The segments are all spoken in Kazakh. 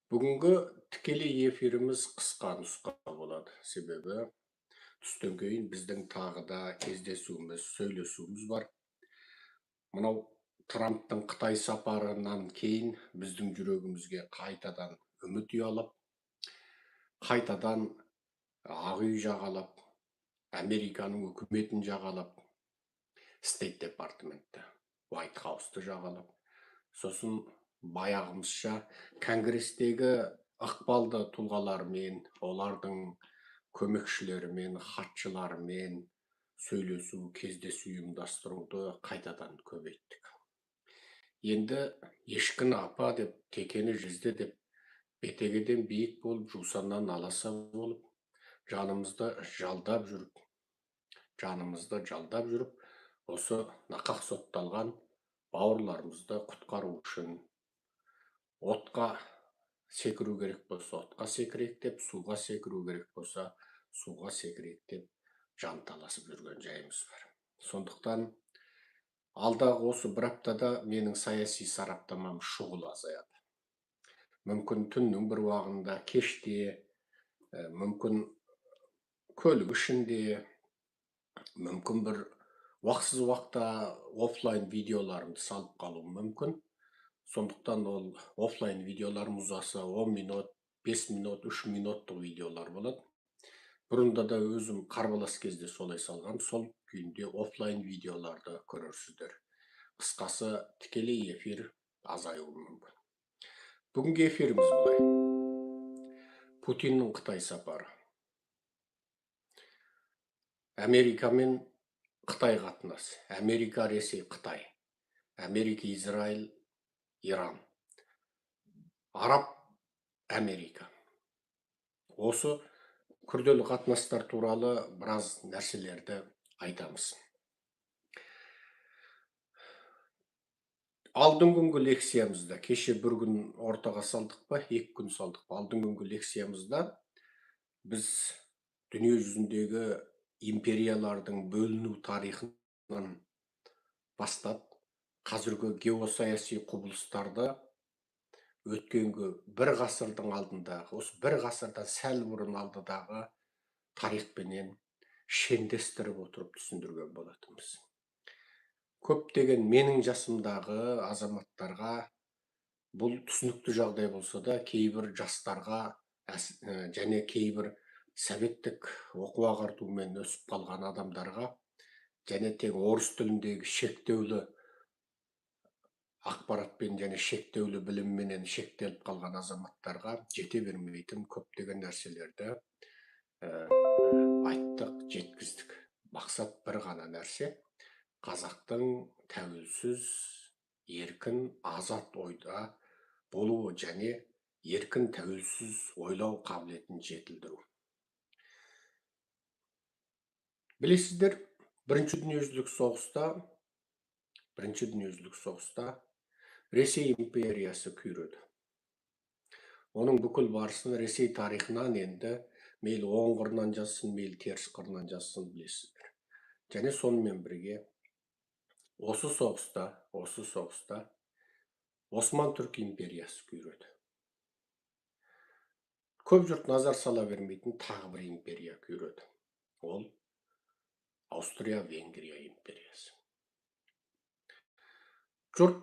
Бүгінгі тікелей эфиріміз қысқа нұсқа болады. Себебі түстен кейін біздің тағы да кездесуіміз, сөйлесуіміз бар. Мынау Трамптың Қытай сапарынан кейін біздің жүрегімізге қайтадан үміт ұялап, қайтадан Ақ үй жағалап, Американың үкіметін жағалап, Стейт департаменті, White House'ты жағалап, сосын баяғымызша Конгресстегі ықпалды тұлғалармен, олардың көмекшілерімен, хатшылармен сөйлесу, кездесу ұйымдастыруды қайтадан көбейттік. Енді ешкіні апа деп, текені жізде деп, бетегеден биік болып, жусаннан аласа болып, жанымызды жалдап жүріп, осы нақақ сотталған бауырларымызды құтқару үшін отқа секіру керек болса, отқа секірейік деп, суға секіру керек болса, суға секірейік деп жанталасып жүрген жайымыз бар. Сондықтан алдағы осы бір аптада менің саяси сараптамам шұғыл азаяды. Мүмкін түннің бір уағында, кеште, мүмкін көлік ішінде, мүмкін бір уақытсыз уақытта офлайн видеоларымды салып қалуым мүмкін. Сондықтан ол офлайн видеоларым ұзаса 10 минут, 5 минут, 3 минуттық видеолар болады. Бұрында да өзім қарбалас кезде солай салған, сол күйінде офлайн видеоларды көрерсіздер. Қысқасы тікелей эфир азаюы мүмкін. Бүгінгі эфиріміз былай. Путиннің Қытай сапары. Америка мен Қытай қатынасы. Америка, Ресей, Қытай. Америка, Израиль, Иран. Араб, Америка. Осы күрделі қатынастар туралы біраз нәрселерді айтамыз. Алдың күнгі лекциямызда, кеше бір күн ортаға салдық па, 2 күн салдық па, алдың күнгі лекциямызда біз дүние жүзіндегі империялардың бөліну тарихынан бастап, қазіргі геосаяси құбылыстарды өткенгі бір ғасырдың алдындағы, осы бір ғасырдан сәл бұрын алдыдағы тарихпенен шендестіріп отырып түсіндірген болатынбыз. Көптеген менің жасымдағы азаматтарға бұл түсінікті жағдай болса да, кейбір жастарға және кейбір советтік оқу ағартумен өсіп қалған адамдарға және тек орыс тіліндегі шектеулі ақпаратпен және шектеулі білімменен шектеліп қалған азаматтарға жете бермейтін көптеген нәрселерді айттық, жеткіздік. Мақсат бір ғана нәрсе: қазақтың тәуелсіз, еркін, азат ойда болуы және еркін, тәуелсіз ойлау қабілетін жетілдіру. Білесіздер, Бірінші дүниежүзілік соғыста Ресей империясы күйреді. Оның бүкіл барысын Ресей тарихынан енді мейлі оң қырынан жазсын, мейлі теріс қырынан жазсын, білесіздер. Және сонымен бірге осы соғыста Осман Түрік империясы күйреді. Көп жұрт назар сала бермейтін тағы бір империя күйреді. Ол Аустрия-Венгрия империясы. Жұрт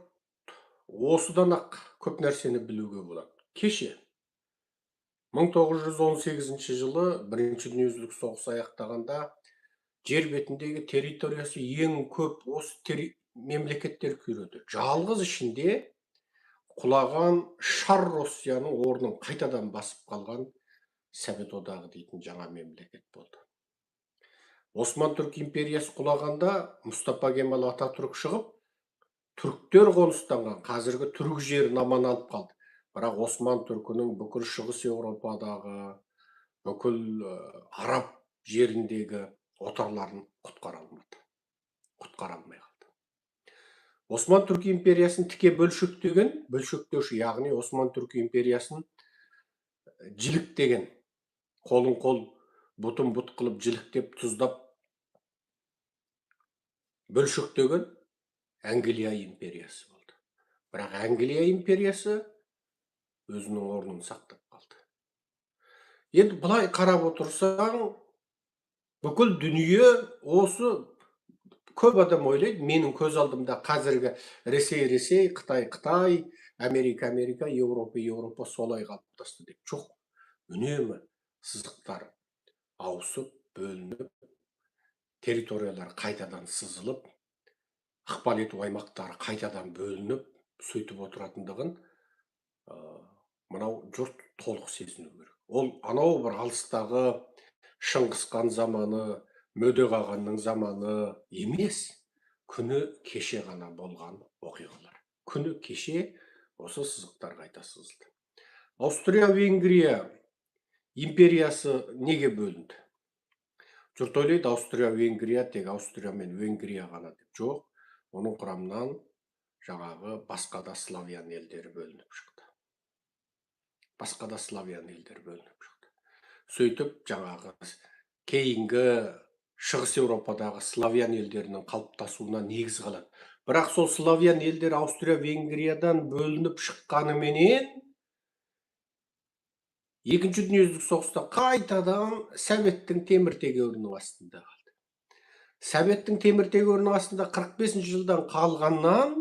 осыдан ақ көп нәрсені білуге болады. Кеше 1918 жылы Бірінші дүниежүзілік соғыс аяқтағанда жер бетіндегі территориясы ең көп осы мемлекеттер күйреді. Жалғыз ішінде құлаған Шар Россияның орнын қайтадан басып қалған Совет одағы дейтін жаңа мемлекет болды. Осман Түрік империясы құлағанда Мұстапа Кемал Ататүрік шығып, түріктер қоныстанған қазіргі түрік жерін аман алып қалды. Бірақ Осман Түркінің бүкіл шығыс Еуропадағы, бүкіл араб жеріндегі отарларын құтқара алмай қалды. Осман Түрік империясын тіке бөлшектеуші, яғни Осман Түрік империясын жіліктеген, қолын қол, бұтын бұт қылып жіліктеп, тұздап өзінің орнын сақтап қалды. Енді былай қарап отырсаң, бүкіл дүние осы көп адам ойлайды, менің көз алдымда қазіргі Ресей, Қытай, Америка, Еуропа солай қалыптасты деп. Жоқ, үнемі сызықтар ауысып, бөлініп, территориялар қайтадан сызылып, ықпал ету аймақтары қайтадан бөлініп, сөйтіп отыратындығын мынау жұрт толық сезіну керек. Ол анау бір алыстағы Шыңғыс хан заманы, Мөде қағанның заманы емес, күні кеше ғана болған оқиғалар. Күні кеше осы сызықтар қайта сызылды. Аустрия-Венгрия империясы неге бөлінді? Жұрт ойлайды, Аустрия-Венгрия тек Аустрия мен Венгрия ғана деп. Жоқ, оның құрамынан жаңағы басқа да славян елдері бөлініп шықты. Сөйтіп, жаңағы кейінгі Шығыс Еуропадағы славян елдерінің қалыптасуына негіз қалады. Бірақ сол славян елдері Аустрия-Венгриядан бөлініп шыққаныменен Екінші дүниежүзілік соғыста қайтадан Советтің темір тегеурінің астында қалды. Советтің темір тегеурінің астында 45 жылдан қалғаннан,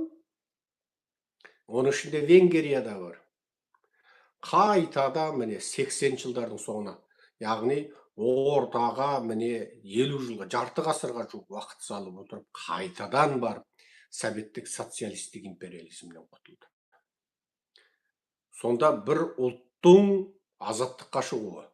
оның ішінде Венгрияда бар. Қайтада міне 80 жылдардың соңына, яғни ортаға міне 50 жылға, жарты ғасырға жуық уақыт салып отырып, қайтадан барып советтік социалистік империализмнен құтылды. Сонда бір ұлттың азаттыққа шығуы,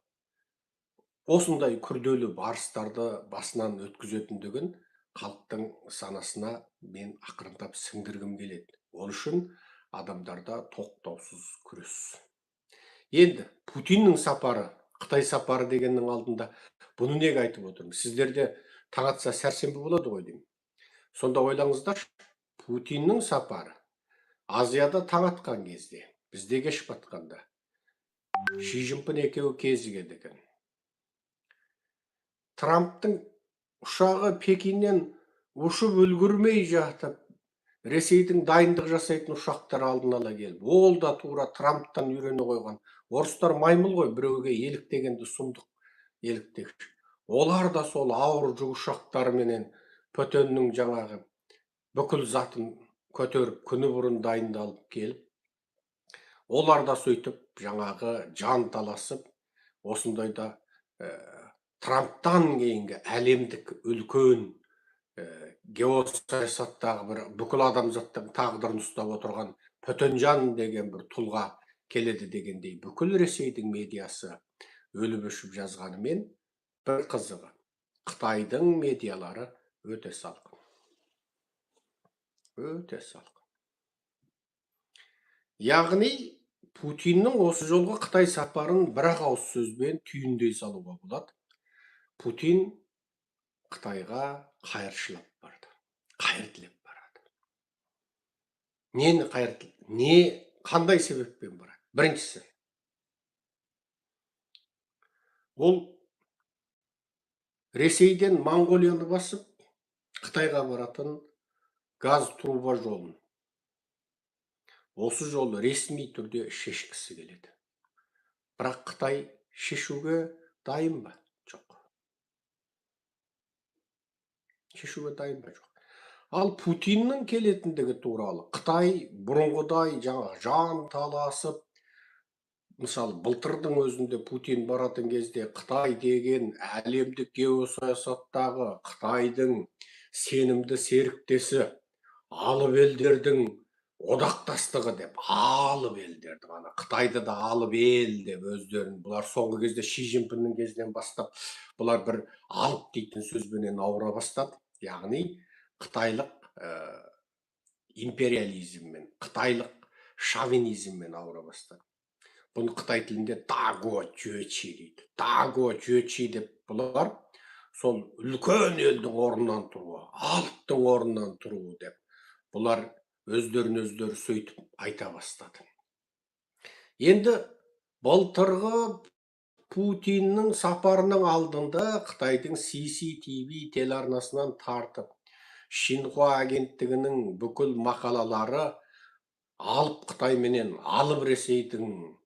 осындай күрделі барыстарды басынан өткізетіндігін халықтың санасына мен ақырындап сіңдіргім келеді. Ол үшін адамдарда тоқтаусыз күрес. Енді Путиннің сапары, Қытай сапары дегеннің алдында бұны неге айтып отырмын? Сіздерде таң атса сәрсенбі болады ғой деймін. Сонда ойлаңыздар, Путиннің сапары Азияда таң атқан кезде, бізде кеш батқанда Ши Цзиньпин екеуі кезігеді екен. Трамптың ұшағы Пекиннен ұшып үлгірмей жатып, Ресейдің дайындық жасайтын ұшақтар алдын ала келіп, ол да тура Трамптан үйрене қойған. Орыстар маймыл ғой, біреуге еліктегенді сұмдық еліктегіш. Олар да сол ауыр жүк ұшақтарыменен Пөтеннің жаңағы бүкіл затын көтеріп, күні бұрын дайындалып келіп, олар да сөйтіп жаңағы жан таласып, осындайда Трамптан кейінгі әлемдік үлкен геосаясаттағы бір бүкіл адамзаттың тағдырын ұстап отырған Пөтенжан деген бір тұлға келеді дегендей, бүкіл Ресейдің медиасы өліп өшіп жазғанымен, бір қызығы, Қытайдың медиалары өте салқын. Яғни Путиннің осы жолғы Қытай сапарын бір-ақ ауыз сөзбен түйіндей салуға болады. Путин Қытайға қайыршылап барды, қайыр тілеп барады. Қандай себеппен барады? Біріншісі, ол Ресейден Моңғолияны басып, Қытайға баратын газ труба жолын осы жолы ресми түрде шешкісі келеді. Бірақ Қытай шешуге дайын ба? Жоқ. Ал Путиннің келетіндігі туралы Қытай бұрынғыдай жан таласып, мысалы, былтырдың өзінде Путин баратын кезде Қытай деген әлемдік геосаясаттағы Қытайдың сенімді серіктесі, алып елдердің одақтастығы деп, алып елдерді, Қытайды да алып ел деп өздерін, бұлар соңғы кезде Ши Цзиньпиннің кезінен бастап, бұлар бір алып дейтін сөзбенен ауыра бастады. Яғни қытайлық империализммен, қытайлық шовинизммен ауыра бастады. Бұны Қытай тілінде Даго Жуечи дейді. Даго Жуечи деп бұлар сол үлкен елдің орнынан тұруы, алыптың орнынан тұруы деп, бұлар өздерін сөйтіп айта бастады. Енді былтырғы Путиннің сапарының алдында Қытайдың CCTV телеарнасынан тартып, Шинхуа агенттігінің бүкіл мақалалары алып Қытай менен алып Ресейдің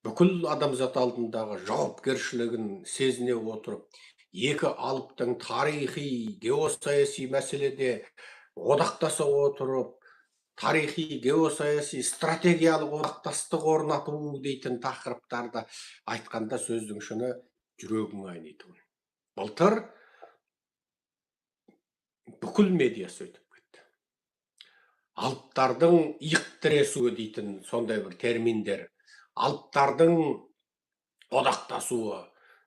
бүкіл адамзат алдындағы жауапкершілігін сезіне отырып, екі алыптың тарихи, геосаяси мәселеде одақтаса отырып, тарихи, геосаяси, стратегиялық одақтастық орнату дейтін тақырыптарды айтқанда сөздің шыны жүрегің айнитын. Былтыр бүкіл медиа сөйтіп кетті. Алыптардың иық тіресуі дейтін сондай бір терминдер, алыптардың одақтасуы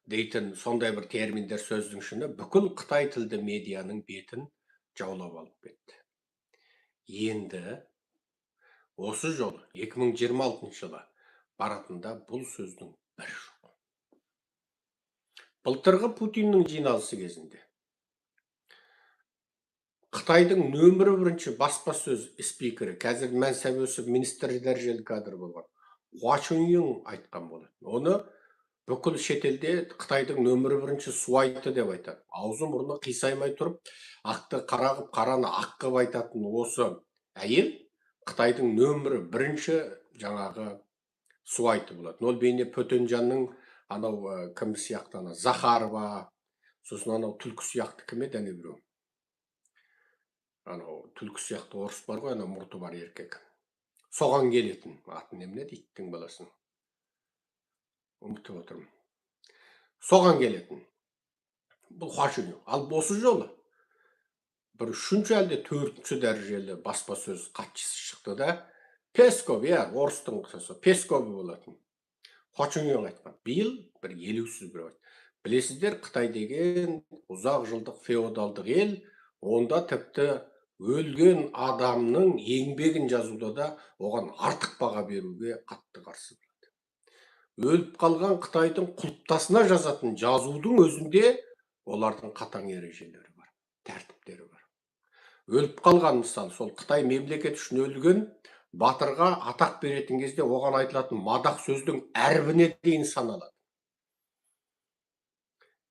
дейтін сондай бір терминдер сөздің шыны бүкіл Қытай тілді медианың бетін жаулап алып кетті. Енді осы жолы 2026 жылы баратында бұл сөздің бірі жоқ. Былтырғы Путиннің жиналысы кезінде Қытайдың нөмірі бірінші баспасөз спикері, қазір мәнсабы өсіп министр дәрежелі кадр болған Хуа Чуньюн айтқан болатын. Оны бүкіл шетелде Қытайдың нөмірі бірінші суайты деп айтады. Аузы мұрны қисаймай тұрып, ақты қара қып, қараны ақ қып айтатын осы әйел Қытайдың нөмірі бірінші жаңағы суайты болады. Ол бейне Пөтенжанның анау кім сияқты, Захарова, сосын анау түлкі сияқты кім еді, әне біреу. Анау түлкі сияқты орыс бар ғой, анау мұрты бар еркек. Соған келетін, атын немене дейді, иттің баласын. Ұмытып отырмын. Соған келетін. Бұл Хуа Чуньюн. Ал осы жолы бір үшінші әлде төртінші дәрежелі баспасөз хатшысы шықты да, Песков, орыстың қысасы, Песков болатын. Хуа Чуньюн айтқан. Биыл бір елеусіз бір айтты. Білесіздер, Қытай деген ұзақ жылдық феодалдық ел, онда тіпті өлген адамның еңбегін жазуда да оған артық баға беруге қатты қарсы болады. Өліп қалған Қытайдың құлыптасына жазатын жазудың өзінде олардың қатаң ережелері бар, тәртіптері бар. Өліп қалған мысалы, сол Қытай мемлекет үшін өлген батырға атақ беретін кезде оған айтылатын мадақ сөздің әрбіне дейін саналады.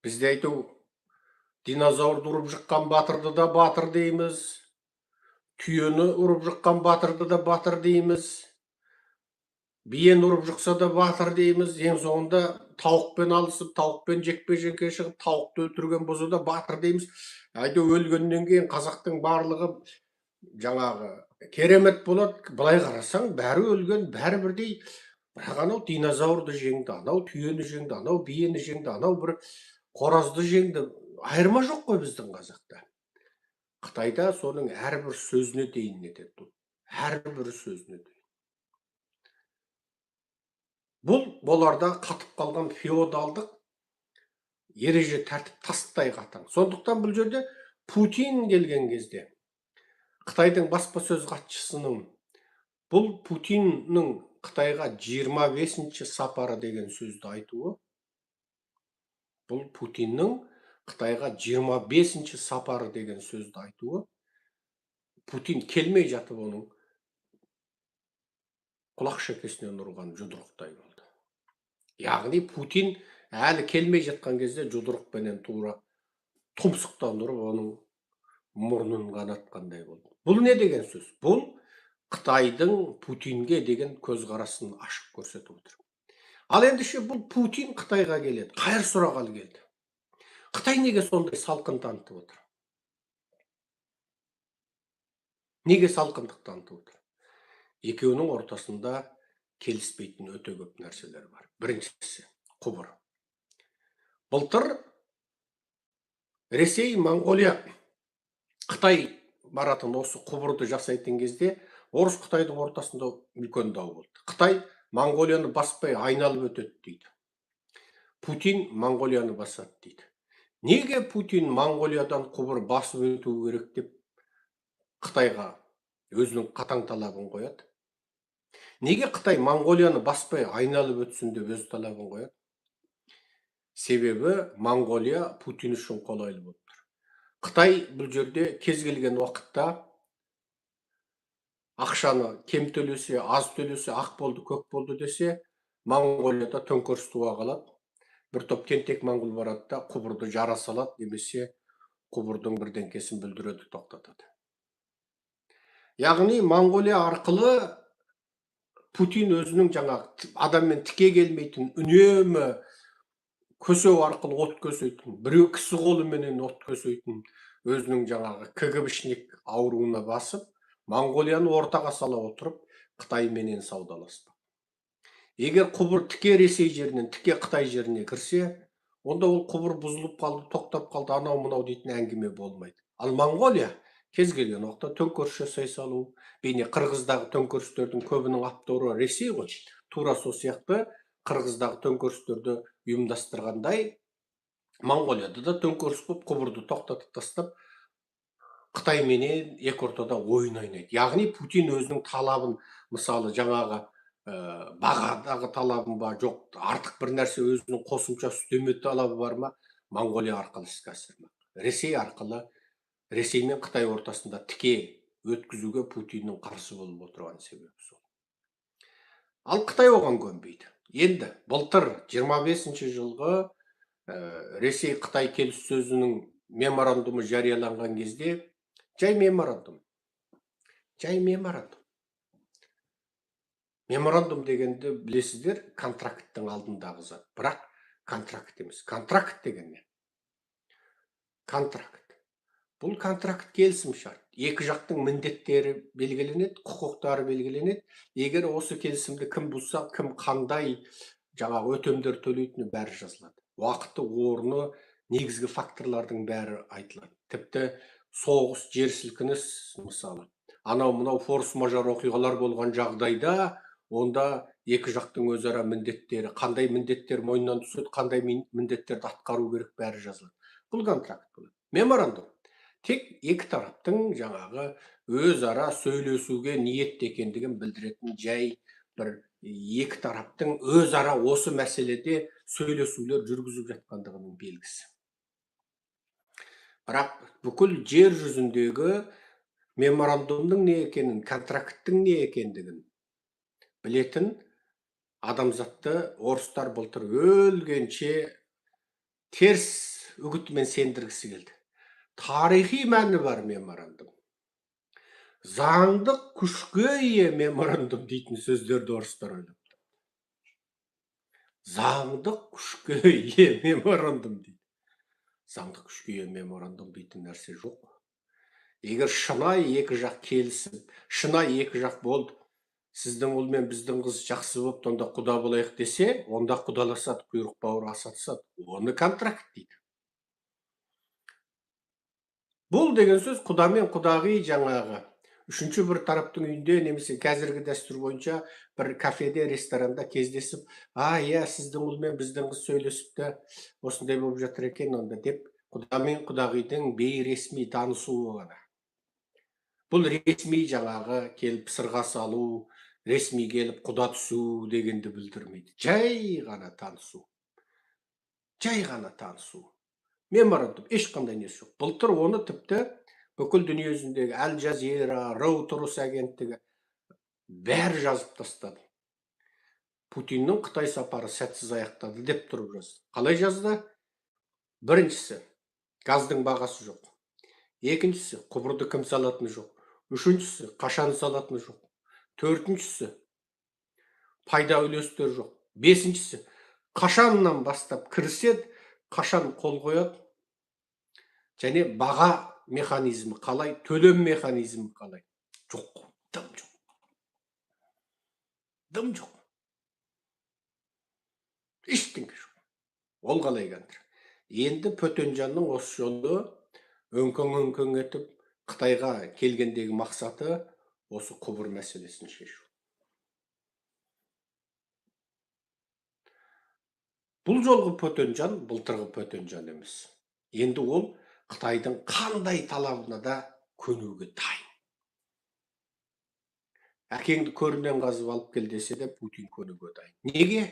Бізде айту, динозаврды ұрып жыққан батырды да батыр дейміз, түйені ұрып жыққан батырды да батыр дейміз, биен ұрып жықса да батыр дейміз, ең соңында тауықпен алысып, тауықпен жекпе-жекке шығып, тауықты өлтірген болса да батыр дейміз. Әйді өлгеннен кейін қазақтың барлығы жаңағы керемет болады. Былай қарасаң, бәрі өлген, бәрі бірдей. Бірақ анау динозаврды жеңді, анау түйені жеңді, анау биені жеңді, анау бір қоразды жеңді. Айырма жоқ қой біздің қазақта. Қытайда соның әрбір сөзіне дейін нетеді. Әрбір сөзіне дейін. Бұл боларда қатып қалған феодалдық ереже тәртіп тастай қатаң. Сондықтан бұл жерде Путин келген кезде Қытайдың баспасөз хатшысының бұл Путиннің Қытайға 25-ші сапары деген сөзді айтуы, бұл Путиннің Қытайға 25-ші сапары деген сөзді айтуы, Путин келмей жатып оның құлақ шекесінен ұрған жұдырықтай болды. Яғни Путин әлі келмей жатқан кезде жұдырықпенен тура тұмсықтан ұрып оның мұрнын қанатқандай болды. Бұл не деген сөз? Бұл Қытайдың Путинге деген көзқарасын ашып көрсетіп отыр. Ал ендеше бұл Путин Қытайға келеді. Қайыр сұрағалы келді. Қытай неге сондай салқын танытып отыр? Неге салқындық танытып отыр? Екеуінің ортасында келіспейтін өте көп нәрселер бар. Біріншісі, құбыр. Былтыр Ресей, Моңғолия, Қытай баратын осы құбырды жасайтын кезде Орыс Қытайдың ортасында үлкен дау болды. Қытай Моңғолияны баспай айналып өтеді дейді. Путин Моңғолияны басады дейді. Неге Путин Моңғолиядан құбыр басып өту керек деп Қытайға өзінің қатаң талабын қояды? Неге Қытай Моңғолияны баспай айналып өтсін деп өз талабын қояды? Себебі Моңғолия Путин үшін қолайлы болып тұр. Қытай бұл жерде кез келген уақытта ақшаны кем төлесе, аз төлесе, ақ болды, көк болды десе, Моңғолияда төңкеріс туа қалады. Бір топ тентек моңғол барады да құбырды жара салады, немесе құбырдың бірдеңкесін бүлдіреді, тоқтатады. Яғни Моңғолия арқылы Путин өзінің жаңағы адаммен тіке келмейтін, үнемі көсеу арқылы от көсейтін, біреу кісі қолыменен от көсейтін өзінің жаңағы КГБшник ауруына басып, Моңғолияны ортаға сала отырып, Қытайменен саудаласпақ. Егер құбыр тіке Ресей жерінен, тіке Қытай жеріне кірсе, онда ол құбыр бұзылып қалды, тоқтап қалды, анау мынау дейтін әңгіме болмайды. Ал Моңғолия кез келген уақытта төңкеріс жасай салу, бейне қырғыздағы төңкерістердің көбінің авторы Ресей ғой. Тура сол сияқты қырғыздағы төңкерістерді ұйымдастырғандай, Моңғолияда да төңкеріс болып құбырды тоқтатып тастап, Қытайменен екі ортада ойын ойнайды. Яғни Путин өзінің талабын, мысалы жаңағы бағадағы талабын ба, жоқ артық бір нәрсе өзінің қосымша үстеме талабы бар ма, Моңғолия арқылы іске асырмақ. Ресей арқылы, Ресей мен Қытай ортасында тіке өткізуге Путиннің қарсы болып отырған себебі сол. Ал Қытай оған көнбейді. Енді былтыр 25 жылғы Ресей Қытай келіссөзінің меморандумы жарияланған кезде жай меморандум. Меморандум дегенді білесіздер, контракттың алдындағы зат. Бірақ контракт емес. Контракт деген не? Контракт. Бұл контракт келісім шарт. Екі жақтың міндеттері белгіленеді, құқықтары белгіленеді. Егер осы келісімді кім бұзса, кім қандай жаңағы өтемдер төлейтіні бәрі жазылады. Уақыты, орны, негізгі факторлардың бәрі айтылады. Тіпті соғыс, жер сілкініс, мысалы, анау мынау форс-мажор оқиғалар болған жағдайда, онда екі жақтың өзара міндеттері, қандай міндеттер мойнынан түседі, қандай міндеттерді атқару керек, бәрі жазылады. Бұл контракт болады. Меморандум тек екі тараптың жаңағы өзара сөйлесуге ниет екендігін білдіретін жай бір екі тараптың өзара осы мәселеде сөйлесулер жүргізіп жатқандығының белгісі. Бірақ бүкіл жер жүзіндегі меморандумның не екенін, контракттың не екендігін білетін адамзатты орыстар былтыр өлгенше теріс үгітімен сендіргісі келді. Тарихи мәні бар меморандум. Заңдық күшке ие меморандум дейтін сөздерді орыстар ойлап. Заңдық күшке ие меморандум дейді. Заңдық күшке ие меморандум дейтін нәрсе жоқ. Егер шынай екі жақ келісіп, шынай екі жақ болды, сіздің ұл мен біздің қыз жақсы болып, онда құда болайық десе, онда құдаласады, құйрық бауыр асатысады. Оны контракт дейді. Бұл деген сөз құда мен құдағи жаңағы үшінші бір тараптың үйінде, немесе қазіргі дәстүр бойынша бір кафеде, ресторанда кездесіп, иә, сіздің ұл мен біздің қыз сөйлесіпті, осындай болып жатыр екен онда деп, құда мен құдағидың бейресми танысуы ғана. Бұл ресми жаңағы келіп сырға салу, ресми келіп құда түсу дегенді білдірмейді. Жай ғана танысу. Меморандум, ешқандай несі жоқ. Былтыр оны тіпті бүкіл дүние жүзіндегі Әл Жазира, Reuters агенттігі бәрі жазып тастады. Путиннің Қытай сапары сәтсіз аяқтады деп тұрып жазды. Қалай жазды? Біріншісі, газдың бағасы жоқ. Екіншісі, құбырды кім салатыны жоқ. Үшіншісі, қашан салатыны жоқ. Төртіншісі, пайда үлестер жоқ. Бесіншісі, қашаннан бастап кіріседі, қашан қол қояды, және баға механизмі қалай, төлем механизмі қалай. Жоқ, дым жоқ. Ештеңе жоқ. Ол қалай контракт? Енді Пөтенжанның осы жолы өңкөң етіп Қытайға келгендегі мақсаты осы құбыр мәселесін шешу. Бұл жолғы Пөтенжан былтырғы Пөтенжан емес. Енді ол Қытайдың қандай талабына да көнуге дайын. Әкеңді көрінен қазып алып кел десе де Путин көнуге дайын. Неге?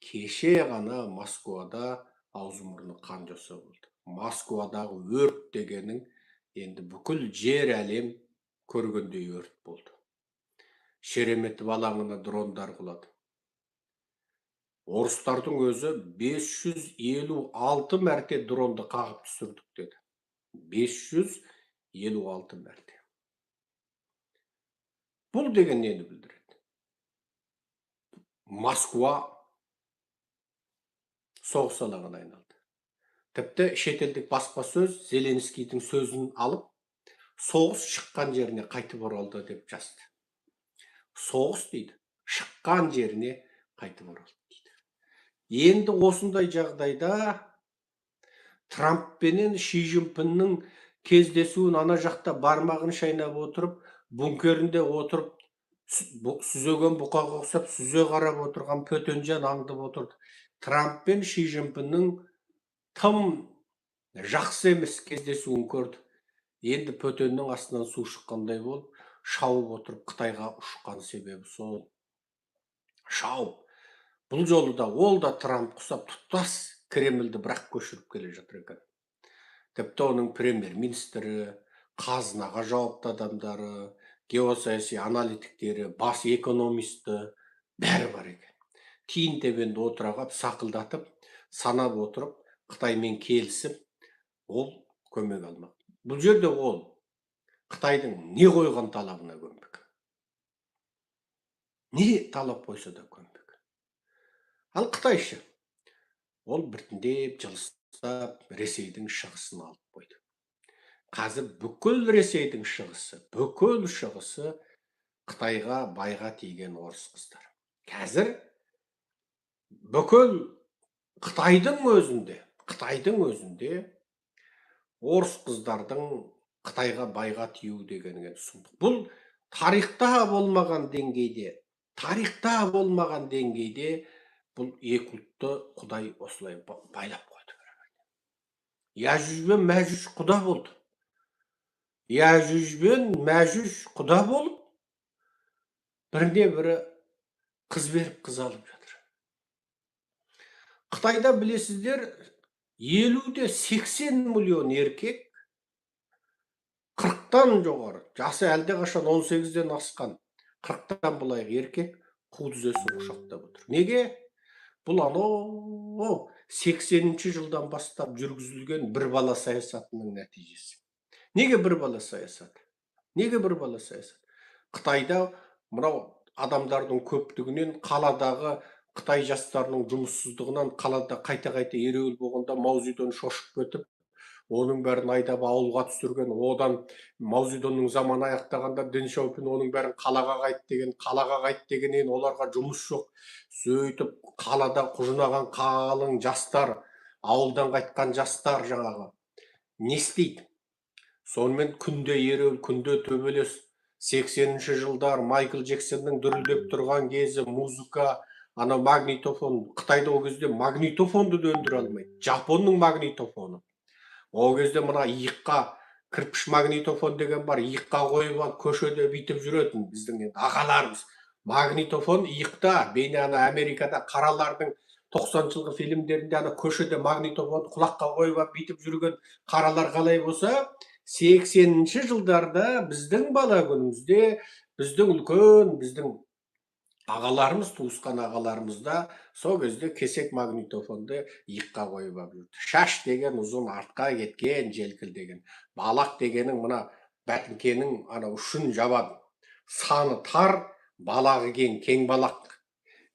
Кеше ғана Москвада аузы-мұрны қан жоса болды. Москвадағы өрт дегенің енді бүкіл жер әлем көргендей өрт болды. Шереметов алаңына дрондар құлады. Орыстардың өзі 556 мәрте дронды қағып түсірдік деді. 556 мәрте. Бұл деген нені білдіреді? Москва соғыс алаңына айналды. Тіпті шетелдік баспасөз Зеленскийдің сөзін алып, соғыс шыққан жеріне қайтып оралды деп жазды. Соғыс дейді, шыққан жеріне қайтып оралды дейді. Енді осындай жағдайда Трамппенен Ши Цзиньпиннің кездесуін ана жақта бармағын шайнап отырып, бункерінде отырып, сүзеген бұқаға ұқсап сүзе қарап отырған Пөтенжан аңдып отырды. Трамп пен Ши Цзиньпиннің тым жақсы емес кездесуін көрді. Енді Пөтеннің астынан су шыққандай болып, шауып отырып Қытайға ұшқан себебі сол. Шауып. Бұл жолы да ол да Трамп құсап тұтас Кремльді бірақ көшіріп келе жатыр екен. Тіпті оның премьер-министрі, қазынаға жауапты адамдары, геосаяси аналитиктері, бас экономисті бәрі бар екен. Тиын тебенді отырағап, сақылдатып, санап отырып, Қытаймен келісіп, ол көмек алмақ. Бұл жерде ол Қытайдың не қойған талабына көнбек. Не талап қойса да көнбек. Ал Қытайшы, ол біртіндеп жылыстап Ресейдің шығысын алып қойды. Қазір бүкіл Ресейдің шығысы, бүкіл шығысы Қытайға байға тиген орыс қыздар. Қазір бүкіл Қытайдың өзінде орыс қыздардың Қытайға байға тию дегенге сұмдық. Бұл тарихта болмаған деңгейде бұл екі ұлтты Құдай осылай байлап қойды. Яжуж бен Мәжуж құда болды. Яжуж бен Мәжуж құда болып, біріне бірі қыз беріп қыз алып жатыр. Қытайда білесіздер, 50-де 80 миллион еркек 40-тан жоғары, жасы әлде қашан 18-ден асқан 40-тан былайғы еркек қу тізесін құшақтап отыр. Неге? Бұл 80-ші жылдан бастап жүргізілген бір бала саясатының нәтижесі. Неге бір бала саясаты? Қытайда мынау адамдардың көптігінен, қаладағы Қытай жастарының жұмыссыздығынан қалада қайта-қайта ереуіл болғанда Мао Цзедун шошып кетіп, оның бәрін айдап ауылға түсірген, одан Мао Цзедунның заманы аяқтағанда Дэн Сяопин оның бәрін қалаға қайт дегеннен оларға жұмыс жоқ. Сөйтіп қалада құжынаған қалың жастар, ауылдан қайтқан жастар жаңағы не істейді? Сонымен күнде ереуіл, күнде төбелес. 80-ші жылдар Майкл Джексонның дүрілдеп тұрған кезі, музыка, ана магнитофон. Қытайда ол кезде магнитофонды да өндіре алмайды. Жапонның магнитофоны. Ол кезде мына иыққа кірпіш магнитофон деген бар, иыққа қойып алып көшеде бүйтіп жүретін біздің ағаларымыз. Магнитофон иықта, бейне ана Америкада қаралардың 90-жылғы фильмдерінде ана көшеде магнитофон құлаққа қойып алып бүйтіп жүрген қаралар қалай болса, 80-ші жылдарда біздің бала күнімізде, біздің ағаларымыз, туысқан ағаларымызда сол кезде кесек магнитофонды иыққа қойып алып жүрді. Шаш деген ұзын, артқа кеткен, желкілдеген. Балақ дегенің мына бәтіңкенің ана ұшын жабады. Саны тар, балағы кең балақ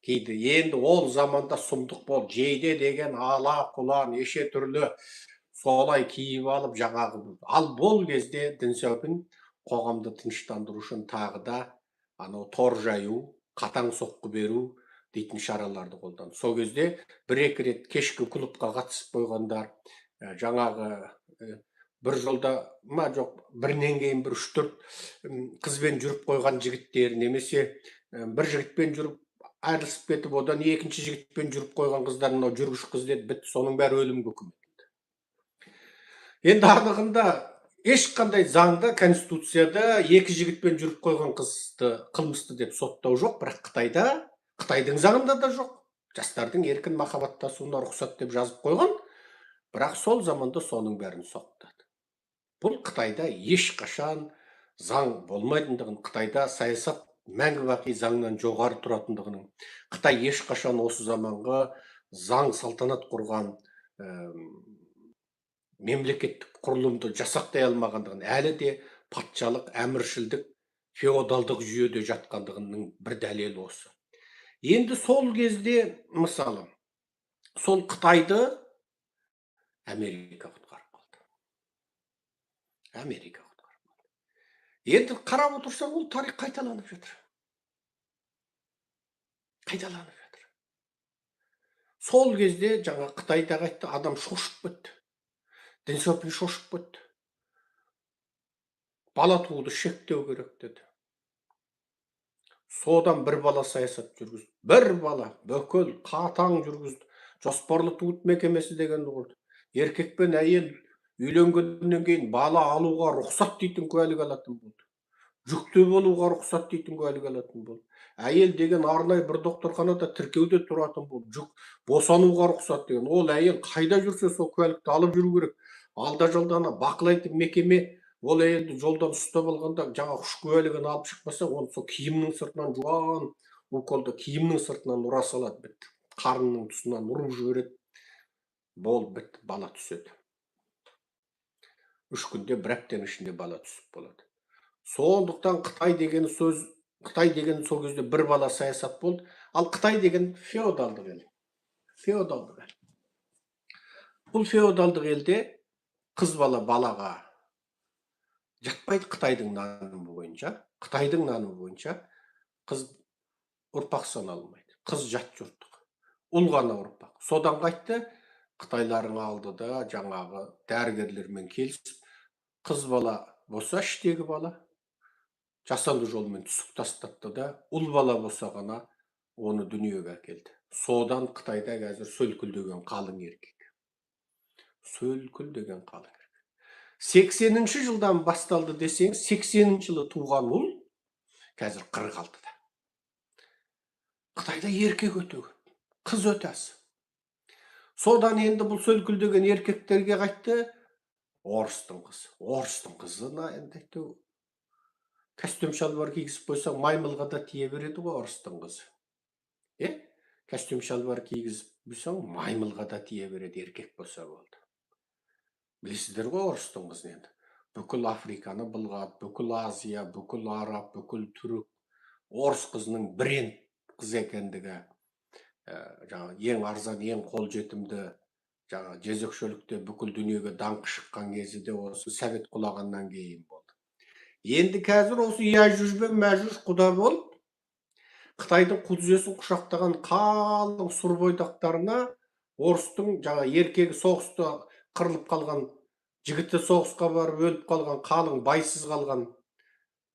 кейді. Енді ол заманда сұмдық бол. Жейде деген ала, құла, неше түрлі солай киіп алып жаңағы. Ал бұл кезде Дэн Сяопин қоғамды тыныштандыру үшін тағы да анау тор жаю, қатаң соққы беру дейтін шараларды қолданды. Сол кезде бір-екі рет кешкі клубқа қатысып қойғандар, жаңағы бір жолда ма жоқ, бірінен кейін бір 3-4 қызбен жүріп қойған жігіттер, немесе бір жігітпен жүріп айырылысып кетіп, одан екінші жігітпен жүріп қойған қыздар, мынау жүргіш қыз деді, бітті, соның бәрі өлімге үкім етілді. Енді анығында ешқандай заңда, конституцияда екі жігітпен жүріп қойған қызды қылмысты деп соттау жоқ, бірақ Қытайдың заңында да жоқ. Жастардың еркін махаббаттасуына рұқсат деп жазып қойған, бірақ сол заманда соның бәрін соқтады. Бұл Қытайда ешқашан заң болмайтындығын, Қытайда саясат мәңгі бақи заңнан жоғары тұратындығының, Қытай ешқашан осы заманғы заң салтанат құрған мемлекеттік құрылымды жасақтай алмағандығын, әлі де патшалық, әміршілдік, феодалдық жүйеде жатқандығының бір дәлелі осы. Енді сол кезде, мысалы, сол Қытайды Америка құтқарып қалды. Америка құтқарып қалды. Енді қарап отырсақ, ол тарих қайталанып жатыр. Қайталанып жатыр. Сол кезде жаңа Қытайда қайтты, адам шошып кетті. Дэн Сяопин шошып кетті. Бала тууды шектеу керек деді. Содан бір бала саясат жүргізді. Бір бала бүкіл қатаң жүргізді. Жоспарлы туыт мекемесі дегенді құрды. Еркек пен әйел үйленгеннен кейін бала алуға рұқсат дейтін куәлік алатын болды. Жүкті болуға рұқсат дейтін куәлік алатын болды. Әйел деген арнайы бір докторханада тіркеуде тұратын болды. Босануға рұқсат деген. Ол әйел қайда жүрсе сол куәлікті алып жүру керек. Алда жалдана бақылайтын мекеме ол әйелді жолдан ұстап алғанда жаңа үш куәлігін алып шықпаса, оны сол киімнің сыртынан жуан уколды киімнің сыртынан ұра салады, бітті. Қарынның тұсынан ұрып жібереді. Болды, бітті, бала түседі. 3 күнде, 1 аптаның ішінде бала түсіп болады. Сондықтан Қытай деген сөз, Қытай деген сол кезде бір бала саясат болды. Ал Қытай деген феодалдық ел. Феодалдық ел. Бұл феодалдық елде қыз бала балаға жатпайды. Қытайдың нанымы бойынша, Қытайдың нанымы бойынша қыз ұрпақ саналмайды. Қыз жат жұрттық. Ұл ғана ұрпақ. Содан қайтты, Қытайларың алды да жаңағы дәрігерлермен келісіп, қыз бала болса іштегі бала жасанды жолмен түсік тастатты да, ұл бала болса ғана оны дүниеге әкелді. Содан Қытайда қазір Сөлкіл деген қалың еркек. Сөлкіл деген қалың еркек. 80-ші жылдан басталды десеңіз, 80-ші жылы туған ұл қазір 46-да. Қытайда еркек өте көп, қыз өте аз. Содан енді бұл Сөлкіл деген еркектерге қайтты, орыстың қызы. Орыстың қызына енді костюм шалбар кигізіп қойсаң, маймылға да тие береді ғой орыстың қызы. Костюм шалбар кигізіп қойсаң, маймылға да тие береді, еркек болса болды. Білесіздер ғой орыстың қызын енді. Бүкіл Африканы былғап, бүкіл Азия, бүкіл Араб, бүкіл түрік, орыс қызының бренд қыз екендігі, ең арзан, ең қолжетімді, жезөкшелікте бүкіл дүниеге даңқы шыққан кезі де осы Совет құлағаннан кейін болды. Енді қазір осы Яжуж бен Мәжуж құда болып, Қытайдың құдізесін құшақтаған қалың сұр бойдақтарына орыстың еркегі соғыста қырылып қалған, жігіті соғысқа барып өліп қалған, қалың байсыз қалған